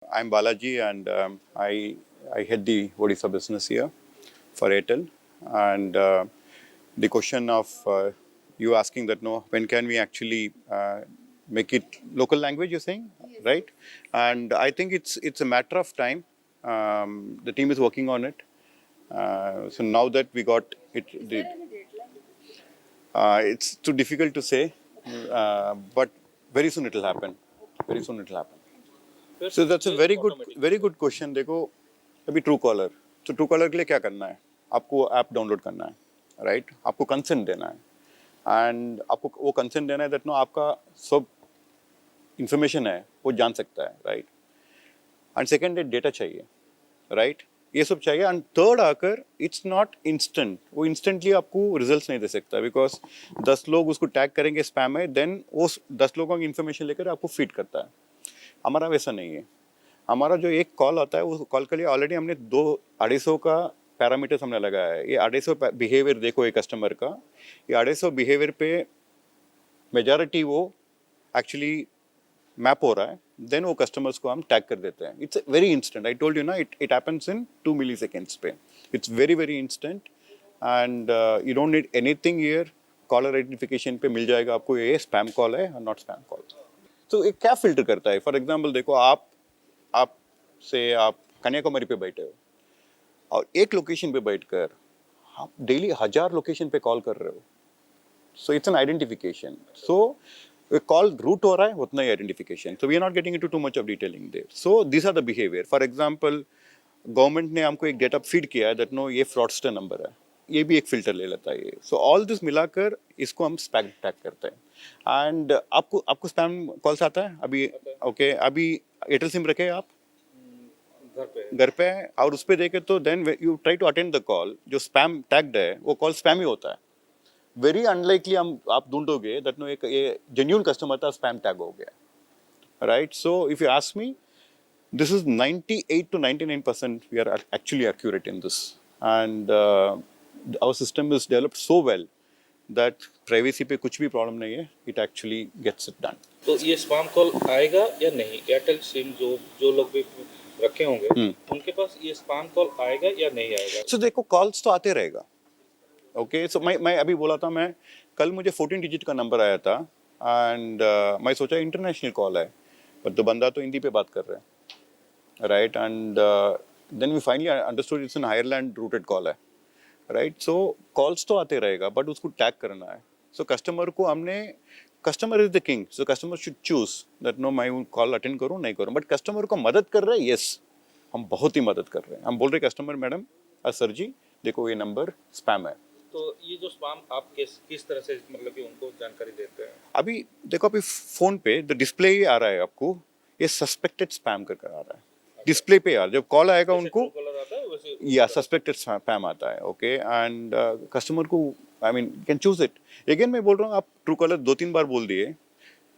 I'm Balaji, and I head the Odisha business here for Airtel. And the question of you asking that no, when can we actually make it local language? You're saying, right? And I think it's a matter of time. The team is working on it. So now that we got it, it's too difficult to say, but very soon it'll happen. Very soon it'll happen. So that's a very good question. देखो अभी true collar तो true collar के लिए क्या करना है? आपको app download करना है, राइट? आपको कंसेंट देना है एंड आपको वो कंसेंट देना है दैट नो आपका सब इंफॉर्मेशन है वो जान सकता है, राइट? एंड सेकेंड डेटा चाहिए, राइट? ये सब चाहिए एंड थर्ड आकर इट्स नॉट इंस्टेंट, वो इंस्टेंटली आपको रिजल्ट्स नहीं दे सकता बिकॉज 10 लोग उसको टैग करेंगे स्पैम में, देन वो 10 लोगों की इन्फॉर्मेशन लेकर आपको फीड करता है. हमारा वैसा नहीं है. हमारा जो एक कॉल आता है उस कॉल के लिए ऑलरेडी हमने 250 का पैरामीटर्स हमने लगाया है. ये 250 बिहेवियर देखो एक कस्टमर का, ये 250 बिहेवियर पे मेजॉरिटी वो एक्चुअली मैप हो रहा है, देन वो कस्टमर्स को हम टैग कर देते हैं. It's very instant. I told you ना, it happens in 2 milliseconds पे. It's very instant and you don't need anything here. Caller identification पे मिल जाएगा आपको ये स्पैम कॉल है और नॉट स्पैम कॉल. तो ये क्या फिल्टर करता है? फॉर एग्जाम्पल देखो, आप कन्याकुमारी पे बैठे हो और एक लोकेशन पे बैठकर आप डेली 1000 लोकेशन पे कॉल कर रहे हो. So it's an identification. So call route हो रहा है उतना ही identification. So we are not getting into too much of detailing there. So this are the behaviour. For example government ने हमको एक डेटा फीड किया है दैट नो ये फ्रॉडस्टर नंबर है, ये भी एक फिल्टर ले लेता है ये. सो ऑल दिस मिलाकर इसको हम स्पैम टैग करते हैं. एंड आपको स्पैम कॉल्स आता है अभी? ओके, अभी एयरटेल सिम रखे आप घर पे है और उस पर देखे तो then you try to attend the call, जो स्पैम टैग्ड है वो कॉल स्पैम ही होता है. वेरी अनलाइकली हम आप ढूंढोगे दैट नो एक ये जेन्यून कस्टमर था, स्पैम टैग हो गया, right? So if you ask me, this is 98 to 99% we are actually accurate in this, and our system is developed so well that privacy पे कुछ भी प्रॉब्लम नहीं है. It actually gets it done. तो ये spam call आएगा या नहीं? एयरटेल सिम जो लोग भी रखे होंगे उनके पास ये स्पैम कॉल आएगा या नहीं आएगा? So देखो, कॉल्स तो आते रहेगा. ओके, सो मैं अभी बोला था, मैं कल मुझे 14 डिजिट का नंबर आया था एंड मैं सोचा इंटरनेशनल कॉल है, पर तो बंदा तो हिंदी पे बात कर रहे हैं, right? And then we finally understood it's an Ireland rooted call है, राइट? सो कॉल्स तो आते रहेगा बट उसको टैग करना है. सो कस्टमर को हमने, customer is the king, so customer should choose that no मैं कॉल अटेंड करूँ नहीं करूँ. बट कस्टमर को मदद कर रहे हैं, यस, हम बहुत ही मदद कर रहे हैं. हम बोल रहे कस्टमर मैडम सर जी देखो ये नंबर स्पैम है. तो ये जो स्पैम आप किस तरह से मतलब कि उनको जानकारी देते हैं? अभी देखो, अभी फोन पे द डिस्प्ले आ रहा है आपको, ये सस्पेक्टेड स्पैम करके आ रहा है डिस्प्ले पे यार. जब कॉल आएगा उनको या सस्पेक्टेड स्पैम आता है. ओके, एंड कस्टमर को I mean can choose it. Again मैं बोल रहा हूँ, आप ट्रू कॉलर 2-3 बार बोल दिए.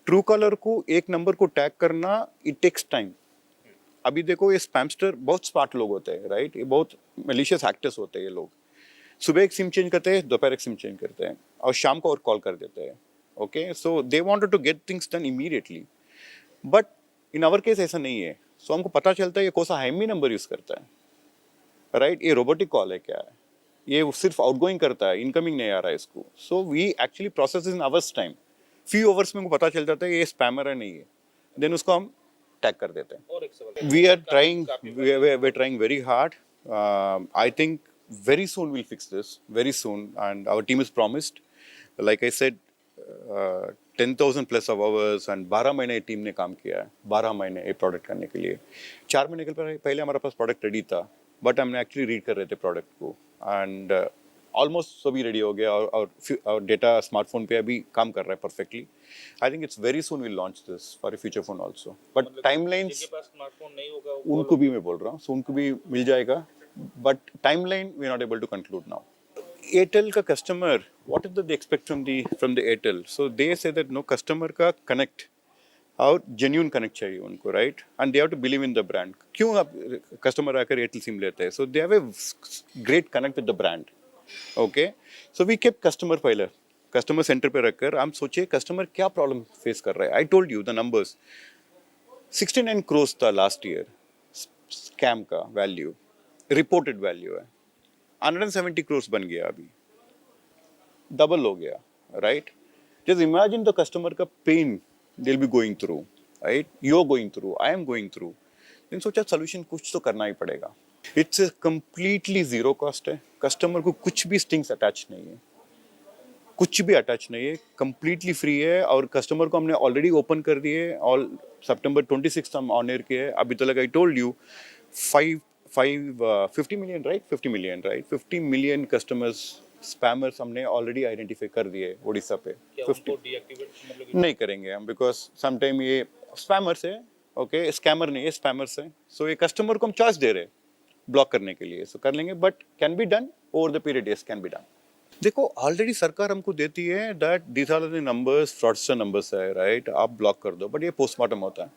ट्रू कॉलर को एक नंबर को टैग करना इट टेक्स टाइम. अभी देखो ये स्पैमस्टर बहुत स्मार्ट लोग होते हैं, राइट? ये बहुत मेलिशियस एक्टर्स होते हैं. ये लोग सुबह एक सिम चेंज करते हैं, दोपहर एक सिम चेंज करते हैं और शाम को और कॉल कर देते हैं. Okay, so they wanted to get things done immediately, but in our case ऐसा नहीं है. सो हमको पता चलता है ये कौन सा हैमी नंबर यूज करता है, राइट? ये रोबोटिक कॉल है क्या है, ये सिर्फ आउटगोइंग करता है, इनकमिंग नहीं आ रहा है इसको. So we actually process in hours time. Few hours में हमको पता चल जाता है ये स्पैमर है नहीं है, देन उसको हम टैग कर देते हैं. और एक सवाल, We are trying, we're trying very hard. I think very soon we'll fix this, very soon, and our team is promised. Like I said, 10,000 plus of hours and 12 महीने टीम ने काम किया है, 12 महीने ये प्रोडक्ट करने के लिए. 4 महीने के पहले हमारे पास प्रोडक्ट रेडी था, बट हमने एक्चुअली रीड कर रहे थे प्रोडक्ट को एंड ऑलमोस्ट सभी रेडी हो गया और डेटा स्मार्टफोन पे अभी काम कर रहा है perfectly. I think it's very soon will launch this for future phone also. But timelines जिनके पास स्मार्टफोन नहीं होगा उनको भी मैं बोल रहा हूँ, सो उनको भी मिल जाएगा, but timeline we are not able to conclude now. Airtel का customer, what is they expect from the Airtel? So they say that no customer का कनेक्ट और जेन्यून कनेक्ट चाहिए उनको, right? And they have to believe in the brand. क्यों आप customer आकर Airtel SIM लेते हैं? So they have a great connect with the brand. Okay, so we keep customer पहले कस्टमर सेंटर पे रखकर हम सोचे कस्टमर क्या प्रॉब्लम फेस कर रहा है. I told you the numbers. 69 crores था लास्ट ईयर स्कैम का वैल्यू, रिपोर्टेड वैल्यू है, 170 crores बन गया अभी, डबल हो गया, right? Just imagine the customer का pain will be going through, right? You are going through, I am going through. इन सोचा सोल्यूशन कुछ तो करना ही पड़ेगा। इट्स कंप्लीटली जीरो कॉस्ट है, कस्टमर को कुछ भी स्टिंग्स अटैच नहीं है, कुछ भी अटैच नहीं है, कंप्लीटली फ्री है। और कस्टमर को हमने ऑलरेडी ओपन कर दिए, ऑल सितंबर 26 हम ऑन एयर किए। अभी तक आई told you 50 million, right? 50 million, right? 50 million customers spammers हमने ऑलरेडी आइडेंटिफाई कर दिए उड़ीसा पे। क्या 50 उनको डीएक्टिवेट मतलब नहीं करेंगे हम, बिकॉज समटाइम ये स्पैमर्स है, ओके? स्कैमर नहीं है, स्पैमर्स है। सो ये कस्टमर को हम चॉइस दे रहे हैं ब्लॉक करने के लिए, सो कर लेंगे, but can be done over the period, yes can be done. देखो ऑलरेडी सरकार हमको देती है that these are the numbers, fraudster numbers है, राइट? आप ब्लॉक कर दो, बट ये पोस्टमार्टम होता है,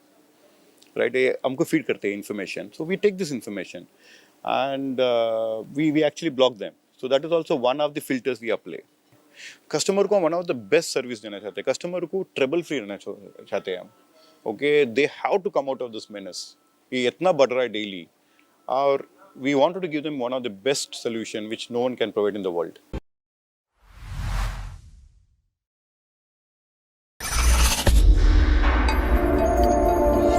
राइट? ये हमको फीड करते हैं information, so we take this information and we actually block them. So that is also one of the filters we apply. Customer को one of the best service देना चाहते हैं, कस्टमर को ट्रबल फ्री रहना चाहते हैं हम, okay? They have to come out of this menace. ये इतना बढ़ रहा है डेली, और we wanted to give them one of the best solution which no one can provide in the world.